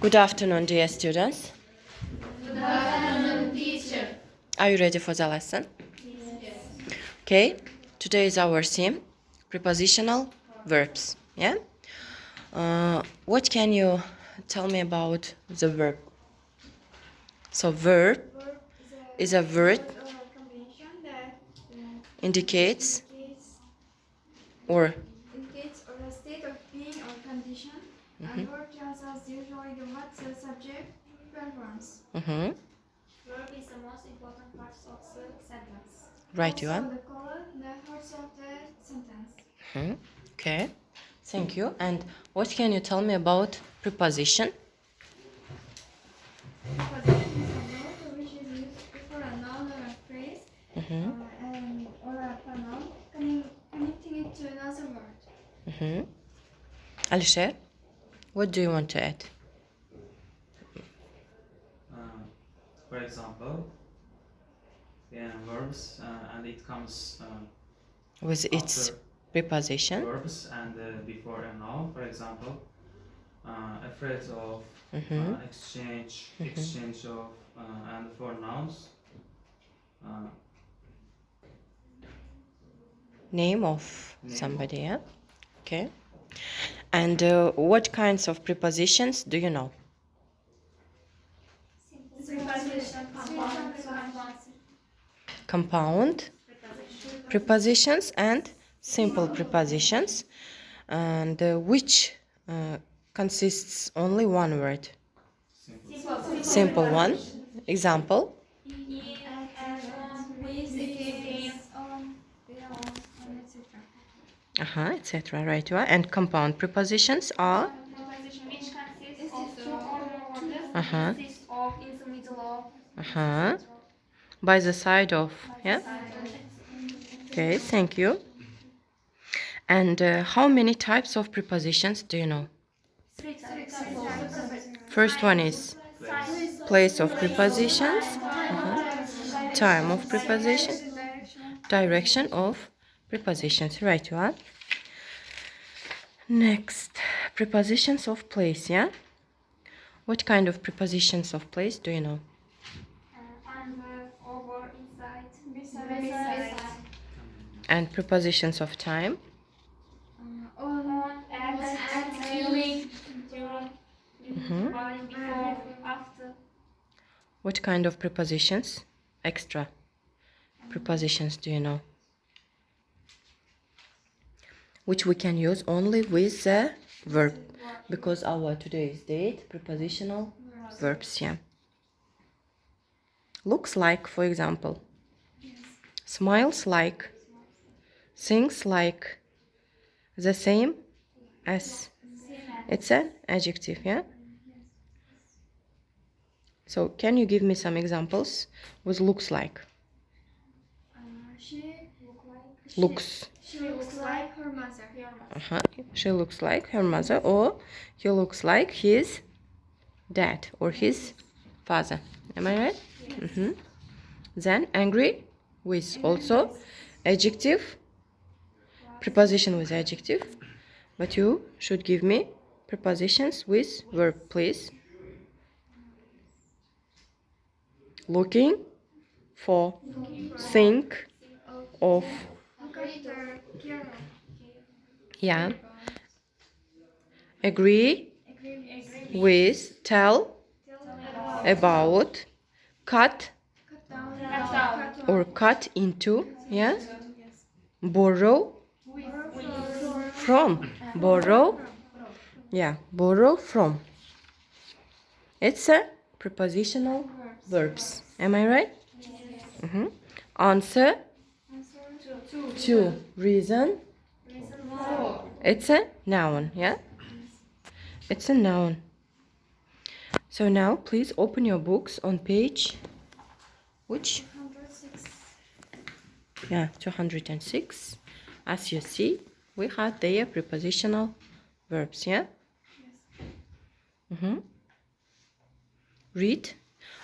Good afternoon, dear students. Good afternoon, teacher. Are you ready for the lesson? Yes. Okay, today is our theme, prepositional verbs. Yeah? What can you tell me about the verb? So, verb Verb is a word combination that indicates indicates or or a state of being or condition, and verb tells us usually what the subject performs. Mhm. Verb is the most important part of the sentence. Right, you Also, are. the color, the heart of the sentence. Okay, thank you. And what can you tell me about preposition? Preposition is a word which is used before a noun or a phrase, or a pronoun, connecting it to another word. Alisher, what do you want to add? For example, verbs, and it comes With its after preposition. verbs and before a noun. For example, a phrase of exchange of and for nouns. Name of Name somebody, yeah? Okay. And what kinds of prepositions do you know? Compound prepositions and simple prepositions, and which consists only one word. Simple one. Example. Etc. Right, you are. And compound prepositions are. Which consists of two or more words, consists of, in the middle of, By the side of. Yeah. Okay. Thank you. And how many types of prepositions do you know? Three types. First one is place of prepositions, time of preposition, direction of prepositions. Right, you are. Next, prepositions of place, yeah? What kind of prepositions of place do you know? Under, over, inside, beside. And prepositions of time? On, at, during, by, before, after. What kind of prepositions? Extra prepositions do you know? Which we can use only with the verb, because our today's date, prepositional verbs, yeah. Looks like, for example. Smiles like. Things like. The same as. It's an adjective, yeah? So can you give me some examples with looks like? Looks. She looks like her mother. She looks like her mother, or he looks like his dad or his father. Am I right? Yes. Then angry with also adjective, preposition with adjective, but you should give me prepositions with verb, please. Looking for, think of. Yeah. Agree with, tell about, cut or cut into, yeah. Borrow from, borrow, yeah, borrow from. It's a prepositional verbs. Am I right? Yes. Answer Two. to, reason. It's a noun, yeah? It's a noun. So now please open your books on page which? 106. Yeah, 206. As you see, we had their prepositional verbs, yeah? Yes. Read.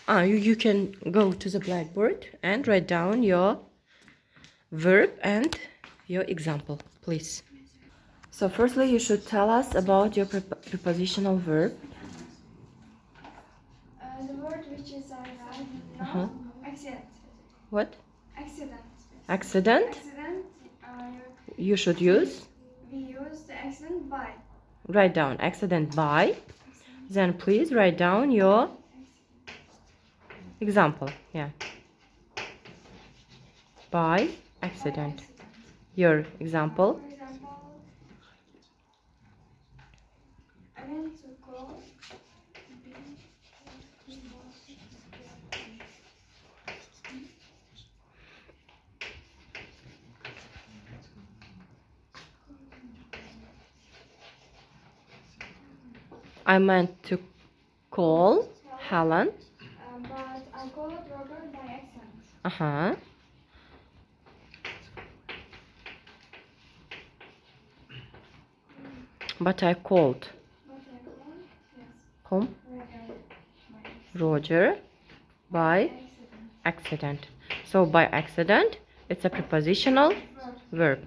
You can go to the blackboard and write down your verb and your example, please. So firstly, you should tell us about your prepositional verb. Uh-huh. Accident. What? Accident. Accident? Accident. You should use. We use the accident by. Write down accident by. Then please write down your example. Yeah. By accident. Your example. For example, I went to call. I meant to call Helen. But I called Robert by accident. Uh-huh. But I called But I called, yes, whom? Roger Roger by by accident. So by accident, it's a prepositional verb.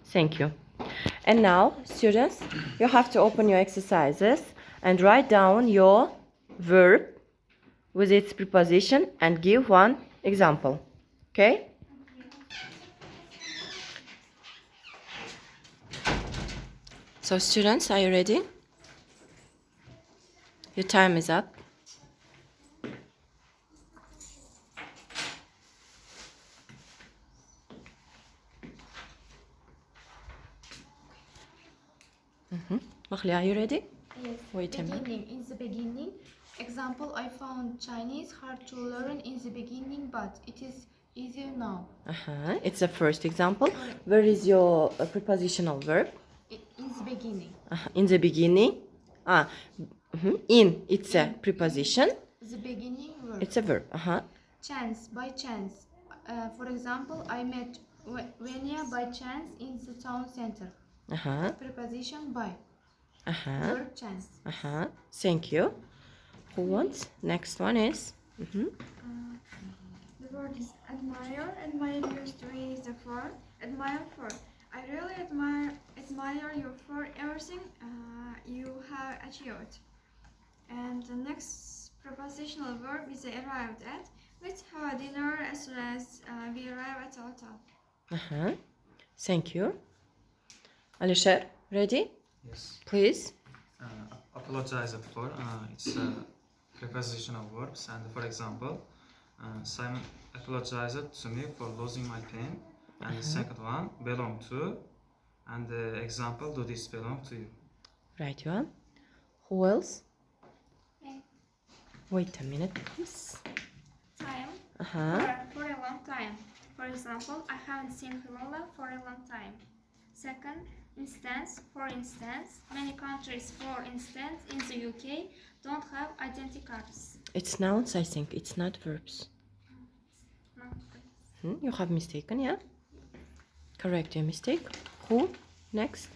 Thank you. And now, students, you have to open your exercises and write down your verb with its preposition and give one example. Okay? So, students, are you ready? Your time is up. Makhli, are you ready? Yes. Wait a minute. Beginning. In the beginning. Example, I found Chinese hard to learn in the beginning, but it is easier now. It's the first example. Where is your prepositional verb? In the beginning. In the beginning. In, it's a preposition. The beginning verb. It's a verb. Chance. By chance. For example, I met Venia by chance in the town center. Preposition by. Verb chance. Thank you. Who wants? Next one is. The word is admire. Admire used to is the verb. Admire for. I really admire you for everything you have achieved. And the next prepositional verb is arrived at. Let's have a dinner as soon as we arrive at the hotel. Thank you. Alisher, ready? Yes. Please. Apologize for it's prepositional verbs, and for example, Simon apologized to me for losing my pen, and the second one belong to, and the example, do this belong to you? Right, you are. Who else? Me. Wait a minute, please. Time. For a long time. For example, I haven't seen Himala for a long time. Second, instance. For instance, many countries, for instance, in the UK, don't have identity cards. It's nouns, I think. It's not verbs. No. You have mistaken, yeah? Correct your mistake. Who? Next.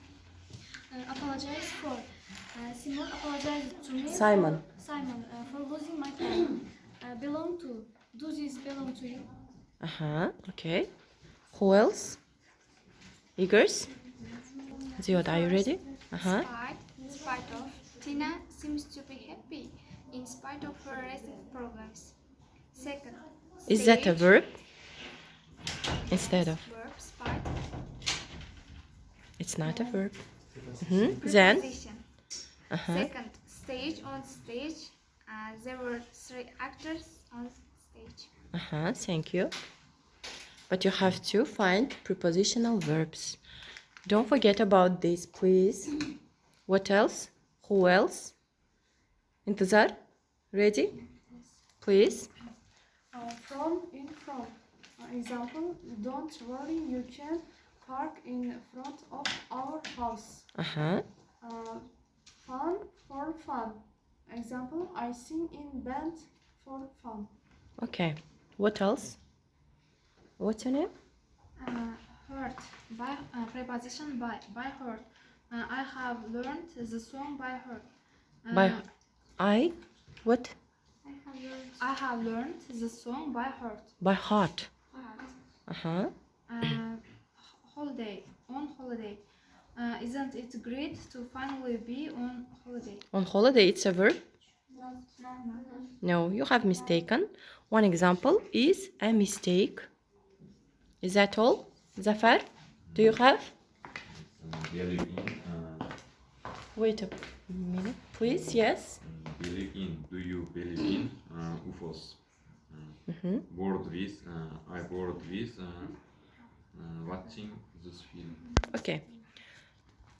Apologize for. Simon apologized to me. Simon. For losing my pen. Belong to. Do this belong to you? Okay. Who else? Igors? Ziod, are you ready? In spite of. Tina seems to be happy in spite of her recent problems. Second. Is that a stage. verb? Instead of. Verb, spite. It's not a verb. Then. Preposition. Second, stage. On stage. There were 3 actors on stage. Thank you. But you have to find prepositional verbs. Don't forget about this, please. What else? Who else? Intizar? Ready? Please. From, in from. Example, don't worry, you can park in front of our house. Fun, for fun. Example, I sing in band for fun. Okay. What else? What's your name? Heard. By preposition by heard. I have learned the song by heart. By I? What? I have learned the song by heart. By heart. Holiday. On holiday. Isn't it great to finally be on holiday? On holiday, it's a verb. No. No, you have mistaken. One example is a mistake. Is that all? Zafar, do you have? Believe in. Wait a minute, please. Yes. Believe in. Do you believe in UFOs? Bored with. I bored with watching this film. Okay.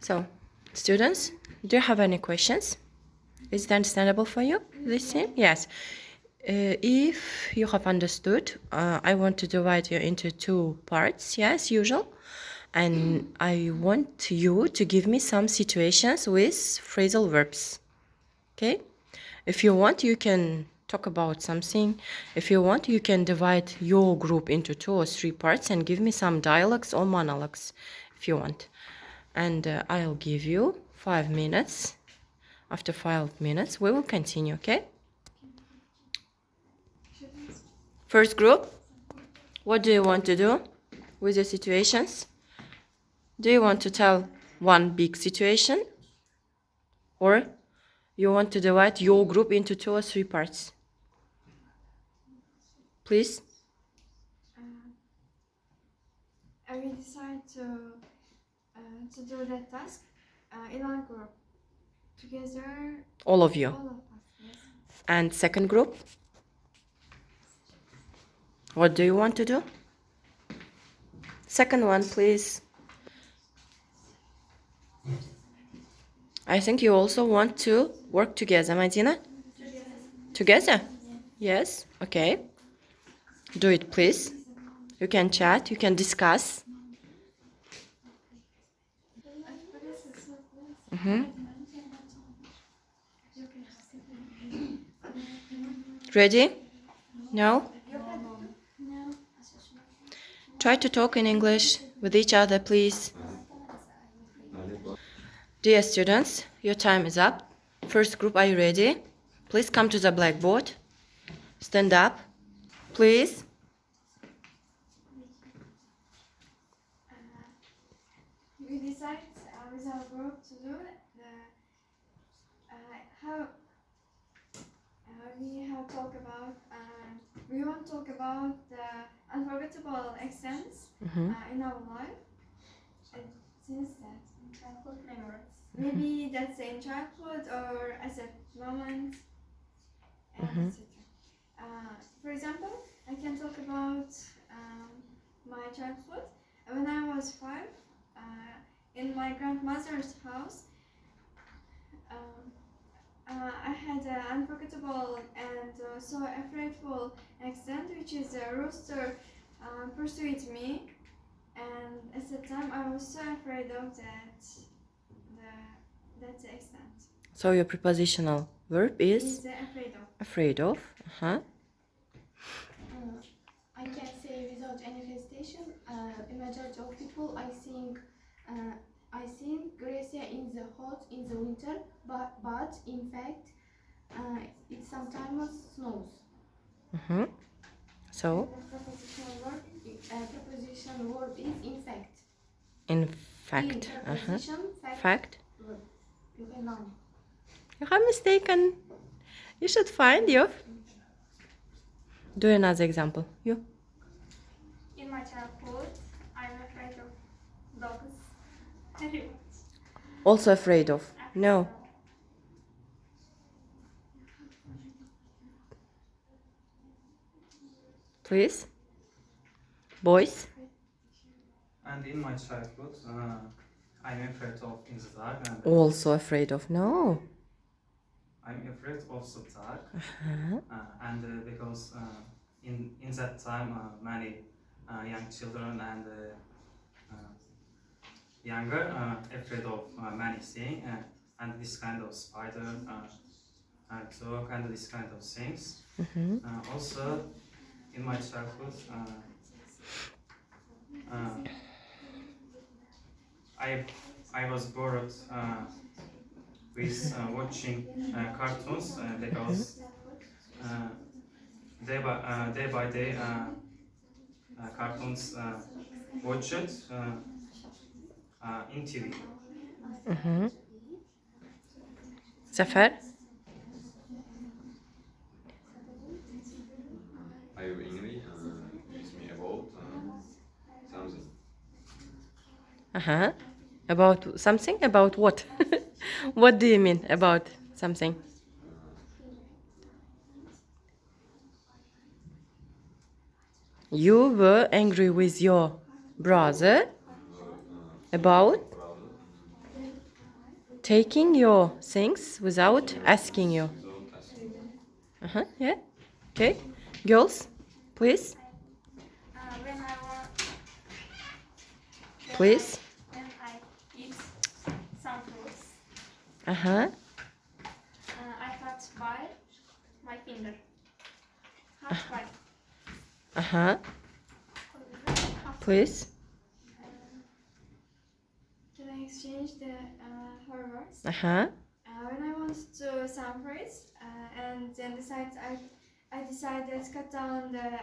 So, students, do you have any questions? Is it understandable for you, this thing? Yes. If you have understood, I want to divide you into two parts, yes, usual. And I want you to give me some situations with phrasal verbs. Okay? If you want, you can talk about something. If you want, you can divide your group into 2 or 3 parts and give me some dialogues or monologues if you want. And I'll give you 5 minutes. After 5 minutes, we will continue, okay? First group, what do you want to do with the situations? Do you want to tell one big situation? Or you want to divide your group into 2 or 3 parts? Please? I will decide to do that task in our group together. All of you. All of us, yes. And second group? What do you want to do? Second one, please. I think you also want to work together, Madina? Together? Yes? Okay. Do it, please. You can chat, you can discuss. Ready? No? Try to talk in English with each other, please. Dear students, your time is up. First group, are you ready? Please come to the blackboard. Stand up, please. We decide with our group to do how we have talk about we want to talk about the unforgettable accents in our life. And since that Childhood memories. maybe that's in childhood or as a moment, and etc. For example, I can talk about my childhood. When I was 5, in my grandmother's house, I had an unforgettable and so afraidful accent, which is a rooster pursued me, and at the time I was so afraid of that accent. So your prepositional verb is Is afraid of. afraid of. I can say without any hesitation, a majority of people I think Grecia in the hot in the winter, but in fact it sometimes snows. So, Prepositional verb is in fact. in fact. In preposition, Fact. verb. You can learn. You have mistaken. You should find you. Do another example. You. In my childhood, I'm afraid of dogs. Very much. Also afraid of. No. Please. Boys. And in my childhood, I'm afraid of in the dark, and Also afraid of. No. I'm afraid of the dark, and because in that time many young children and younger afraid of many things and this kind of spider and dog and this kind of things. Also, in my childhood, I was bored with watching cartoons because day by day cartoons watched in TV. Zafar. Uh-huh. About something? About what? What do you mean about something? You were angry with your brother about taking your things without asking you. Uh-huh, yeah. Okay. Girls, please. When I want, Please. when I eat some fruits, Uh-huh. I cut by my finger. Cut by. Uh-huh. Please. Can I exchange the words? Uh-huh. When I want to some fruits and then I decided to cut down the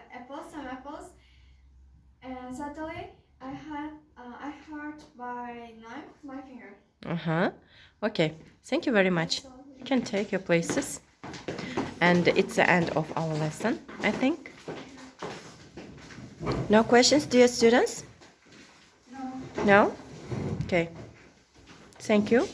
some apples, and suddenly I hurt by knife my finger. Uh-huh. Okay. Thank you very much. You can take your places. And it's the end of our lesson, I think. No questions, dear students? No. No? Okay. Thank you.